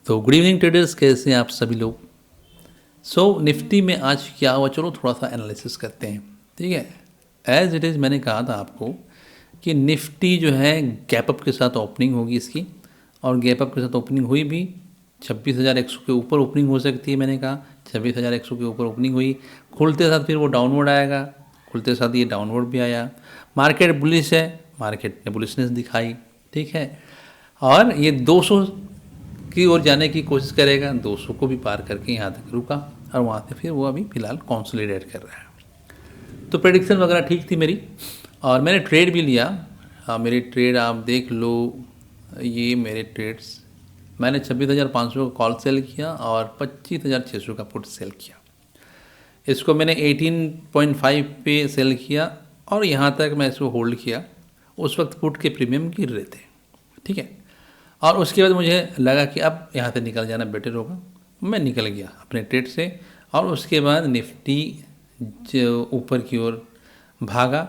तो good evening traders, कैसे हैं आप सभी लोग। निफ्टी में आज क्या हुआ, चलो थोड़ा सा एनालिसिस करते हैं। ठीक है, एज इट इज़ मैंने कहा था आपको कि निफ्टी जो है गैप अप के साथ ओपनिंग होगी इसकी, और गैप अप के साथ ओपनिंग हुई भी। 26,100 के ऊपर ओपनिंग हो सकती है, मैंने कहा 26,100 के ऊपर ओपनिंग हुई। खुलते साथ फिर वो डाउनवर्ड आएगा, खुलते साथ ये डाउनवर्ड भी आया। मार्केट बुलिश है, मार्केट ने बुलिशनेस दिखाई। ठीक है, और ये 200 की ओर जाने की कोशिश करेगा, 200 को भी पार करके यहाँ तक रुका, और वहाँ से फिर वो अभी फ़िलहाल कॉन्सोलिडेट कर रहा है। तो प्रेडिक्शन वगैरह ठीक थी मेरी, और मैंने ट्रेड भी लिया। मेरी ट्रेड आप देख लो, ये मेरे ट्रेड्स, मैंने 26,500 का कॉल सेल किया और 25,600 का पुट सेल किया। इसको मैंने 18.5 पे सेल किया, और यहाँ तक मैं इसको होल्ड किया। उस वक्त पुट के प्रीमियम गिर रहे थे। ठीक है, और उसके बाद मुझे लगा कि अब यहाँ से निकल जाना बेटर होगा। मैं निकल गया अपने ट्रेड से, और उसके बाद निफ्टी जो ऊपर की ओर भागा,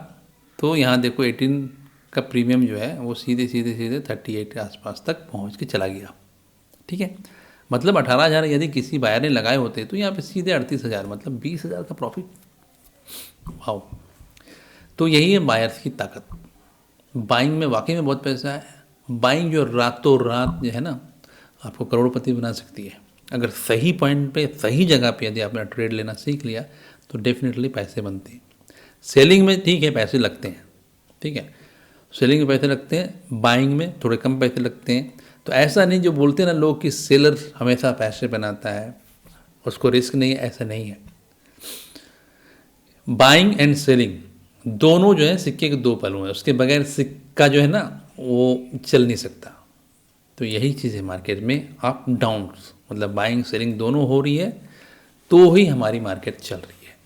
तो यहाँ देखो 18 का प्रीमियम जो है वो सीधे सीधे सीधे 38 के आसपास तक पहुँच के चला गया। ठीक है, मतलब 18,000 यदि किसी बायर ने लगाए होते तो यहाँ पे सीधे 38,000, मतलब 20,000 का प्रॉफिट। वाओ! तो यही है बायर्स की ताकत। बाइंग में वाकई में बहुत पैसा है। बाइंग जो रातों रात जो है ना, आपको करोड़पति बना सकती है। अगर सही पॉइंट पे, सही जगह पे यदि आपने ट्रेड लेना सीख लिया तो डेफिनेटली पैसे बनते हैं। सेलिंग में ठीक है पैसे लगते हैं, ठीक है, सेलिंग में पैसे लगते हैं, बाइंग में थोड़े कम पैसे लगते हैं। तो ऐसा नहीं जो बोलते हैं ना लोग कि सेलर हमेशा पैसे बनाता है, उसको रिस्क नहीं है, ऐसा नहीं है। बाइंग एंड सेलिंग दोनों जो है सिक्के के दो पहलू हैं, उसके बगैर सिक्का जो है ना वो चल नहीं सकता। तो यही चीज़ है मार्केट में, अप डाउन, मतलब बाइंग सेलिंग दोनों हो रही है तो ही हमारी मार्केट चल रही है।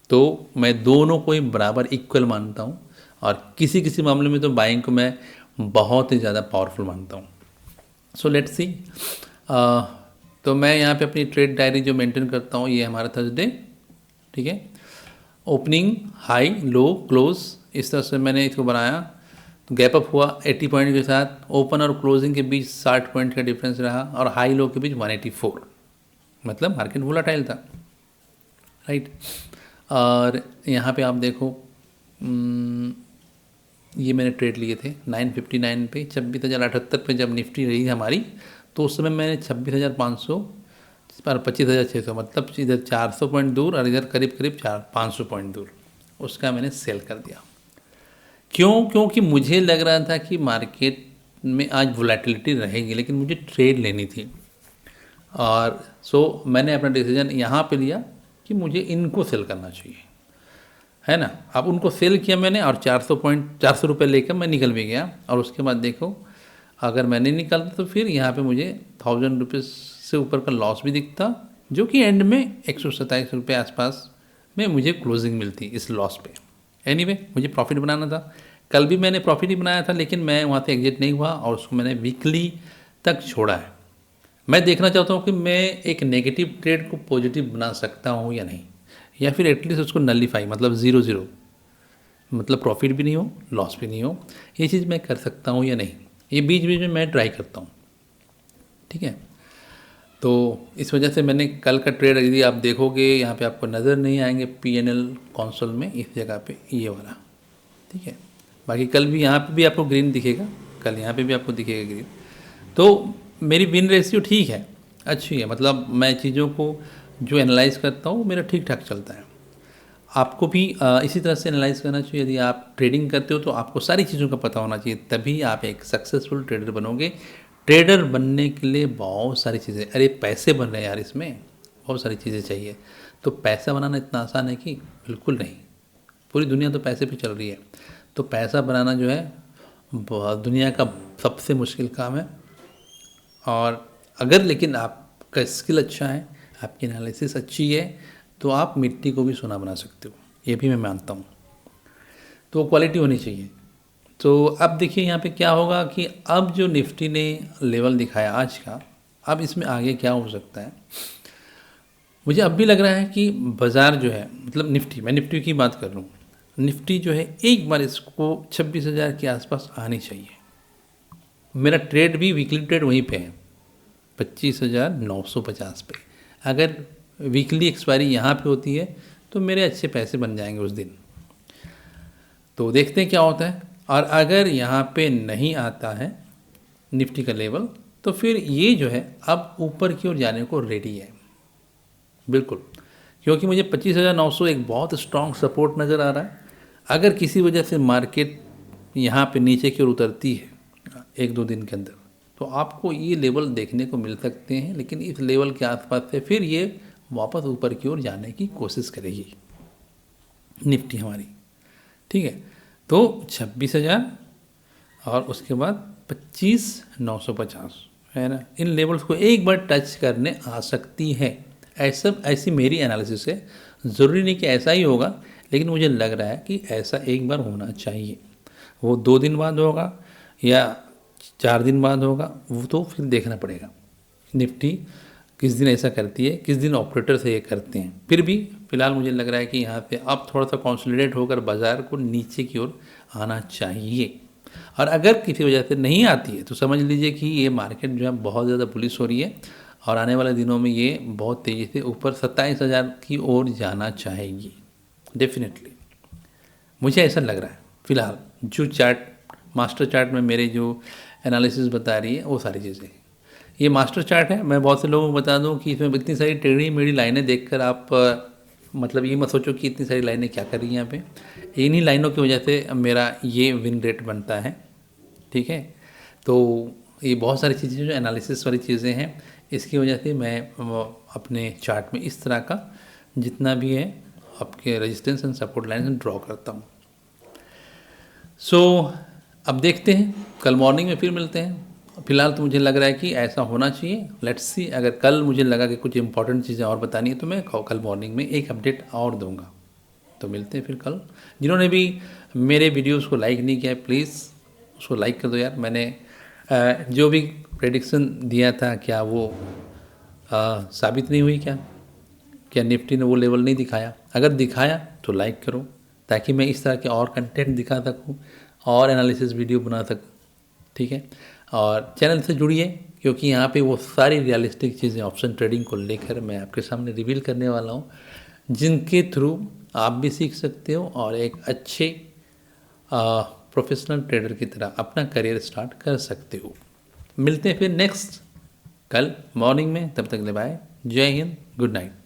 तो मैं दोनों को ही बराबर इक्वल मानता हूँ, और किसी किसी मामले में तो बाइंग को मैं बहुत ही ज़्यादा पावरफुल मानता हूँ। So let's see. तो मैं यहाँ पे अपनी ट्रेड डायरी जो मेंटेन करता हूँ, ये हमारा थर्सडे। ठीक है, ओपनिंग, हाई, लो, क्लोज, इस तरह से मैंने इसको बनाया। तो गैप अप हुआ 80 पॉइंट के साथ, ओपन और क्लोजिंग के बीच 60 पॉइंट का डिफरेंस रहा, और हाई लो के बीच 184, मतलब मार्केट वोलेटाइल था। राइट, और यहाँ पे आप देखो, ये मैंने ट्रेड लिए थे 959 पे, 26,078 पे जब निफ्टी रही हमारी, तो उस समय मैंने 26,500 पर 25,600, मतलब इधर 400 पॉइंट दूर और इधर करीब करीब 500 पॉइंट दूर, उसका मैंने सेल कर दिया। क्यों? क्योंकि मुझे लग रहा था कि मार्केट में आज वोलेटिलिटी रहेगी, लेकिन मुझे ट्रेड लेनी थी। और मैंने अपना डिसीजन यहाँ पे लिया कि मुझे इनको सेल करना चाहिए, है ना। अब उनको सेल किया मैंने, और 400 रुपये लेकर मैं निकल भी गया। और उसके बाद देखो, अगर मैं नहीं निकलता तो फिर यहाँ पे मुझे 1,000 रुपीज़ से ऊपर का लॉस भी दिखता, जो कि एंड में 127 रुपये आसपास में मुझे क्लोजिंग मिलती इस लॉस पे। एनीवे, मुझे प्रॉफिट बनाना था। कल भी मैंने प्रॉफिट ही बनाया था, लेकिन मैं वहाँ से एग्जिट नहीं हुआ, और उसको मैंने वीकली तक छोड़ा है। मैं देखना चाहता हूँ कि मैं एक नेगेटिव ट्रेड को पॉजिटिव बना सकता हूँ या नहीं, या फिर एटलीस्ट उसको नलीफाई, मतलब 0-0, मतलब प्रॉफिट भी नहीं हो, लॉस भी नहीं हो, ये चीज़ मैं कर सकता हूँ या नहीं। ये बीच बीच में मैं ट्राई करता हूँ। ठीक है, तो इस वजह से मैंने कल का ट्रेड, यदि आप देखोगे यहाँ पे आपको नज़र नहीं आएंगे PNL कंसोल में, इस जगह पे ये वाला। ठीक है, बाकी कल भी यहाँ पे भी आपको ग्रीन दिखेगा, कल यहाँ पे भी आपको दिखेगा ग्रीन। तो मेरी विन रेशियो ठीक है, अच्छी है, मतलब मैं चीज़ों को जो एनालाइज करता हूँ मेरा ठीक ठाक चलता है। आपको भी इसी तरह से एनालाइज करना चाहिए। यदि आप ट्रेडिंग करते हो तो आपको सारी चीज़ों का पता होना चाहिए, तभी आप एक सक्सेसफुल ट्रेडर बनोगे। ट्रेडर बनने के लिए बहुत सारी चीज़ें, अरे पैसे बन रहे हैं यार, इसमें बहुत सारी चीज़ें चाहिए। तो पैसा बनाना इतना आसान है कि बिल्कुल नहीं, पूरी दुनिया तो पैसे पे चल रही है। तो पैसा बनाना जो है दुनिया का सबसे मुश्किल काम है। और अगर लेकिन आपका स्किल अच्छा है, आपकी एनालिसिस अच्छी है, तो आप मिट्टी को भी सोना बना सकते हो, ये भी मैं मानता हूँ। तो क्वालिटी होनी चाहिए। तो अब देखिए यहाँ पे क्या होगा कि अब जो निफ्टी ने लेवल दिखाया आज का, अब इसमें आगे क्या हो सकता है। मुझे अब भी लग रहा है कि बाज़ार जो है, मतलब निफ्टी, मैं निफ्टी की बात कर रहा हूँ, निफ्टी जो है एक बार इसको 26,000 के आसपास आनी चाहिए। मेरा ट्रेड भी वीकली ट्रेड वहीं पे है, 25,950 पे। अगर वीकली एक्सपायरी यहाँ पे होती है तो मेरे अच्छे पैसे बन जाएंगे उस दिन। तो देखते हैं क्या होता है। और अगर यहाँ पे नहीं आता है निफ्टी का लेवल, तो फिर ये जो है अब ऊपर की ओर जाने को रेडी है बिल्कुल, क्योंकि मुझे 25,900 एक बहुत स्ट्रॉन्ग सपोर्ट नज़र आ रहा है। अगर किसी वजह से मार्केट यहाँ पे नीचे की ओर उतरती है 1-2 दिन के अंदर, तो आपको ये लेवल देखने को मिल सकते हैं, लेकिन इस लेवल के आसपास से फिर ये वापस ऊपर की ओर जाने की कोशिश करेगी निफ्टी हमारी। ठीक है, तो 26,000 और उसके बाद 25,950 है ना, इन लेवल्स को एक बार टच करने आ सकती है। ऐसी मेरी एनालिसिस है। ज़रूरी नहीं कि ऐसा ही होगा, लेकिन मुझे लग रहा है कि ऐसा एक बार होना चाहिए। वो 2 दिन बाद होगा या 4 दिन बाद होगा, वो तो फिर देखना पड़ेगा निफ्टी किस दिन ऐसा करती है, किस दिन ऑपरेटर से ये करते हैं। फिर भी फिलहाल मुझे लग रहा है कि यहाँ पे अब थोड़ा सा कॉन्सोलिडेट होकर बाज़ार को नीचे की ओर आना चाहिए। और अगर किसी वजह से नहीं आती है तो समझ लीजिए कि ये मार्केट जो है बहुत ज़्यादा बुलिश हो रही है और आने वाले दिनों में ये बहुत तेज़ी से ऊपर 27,000 की ओर जाना चाहेगी डेफिनेटली। मुझे ऐसा लग रहा है फिलहाल, जो चार्ट मास्टर चार्ट में मेरे जो एनालिसिस बता रही है वो सारी चीज़ें। ये मास्टर चार्ट है। मैं बहुत से लोगों को बता दूं कि इसमें इतनी सारी टेढ़ी मेढ़ी लाइनें देखकर आप मतलब ये मत सोचो कि इतनी सारी लाइनें क्या कर रही हैं यहाँ पे। इन्हीं लाइनों की वजह से मेरा ये विन रेट बनता है। ठीक है, तो ये बहुत सारी चीज़ें जो एनालिसिस वाली चीज़ें हैं, इसकी वजह से मैं अपने चार्ट में इस तरह का जितना भी है आपके resistance and support line draw करता हूँ। सो अब देखते हैं, कल मॉर्निंग में फिर मिलते हैं। फिलहाल तो मुझे लग रहा है कि ऐसा होना चाहिए। लेट्स सी, अगर कल मुझे लगा कि कुछ इंपॉर्टेंट चीज़ें और बतानी है तो मैं कल मॉर्निंग में एक अपडेट और दूंगा। तो मिलते हैं फिर कल। जिन्होंने भी मेरे वीडियोस को लाइक नहीं किया है प्लीज़ उसको लाइक कर दो यार। मैंने जो भी प्रेडिक्शन दिया था क्या वो साबित नहीं हुई? क्या निफ्टी ने वो लेवल नहीं दिखाया? अगर दिखाया तो लाइक करो ताकि मैं इस तरह के और कंटेंट दिखा सकूँ और एनालिसिस वीडियो बना सकूँ। ठीक है, और चैनल से जुड़िए क्योंकि यहाँ पे वो सारी रियलिस्टिक चीज़ें ऑप्शन ट्रेडिंग को लेकर मैं आपके सामने रिवील करने वाला हूँ, जिनके थ्रू आप भी सीख सकते हो और एक अच्छे प्रोफेशनल ट्रेडर की तरह अपना करियर स्टार्ट कर सकते हो। मिलते हैं फिर नेक्स्ट कल मॉर्निंग में, तब तक ले बाय, जय हिंद, गुड नाइट।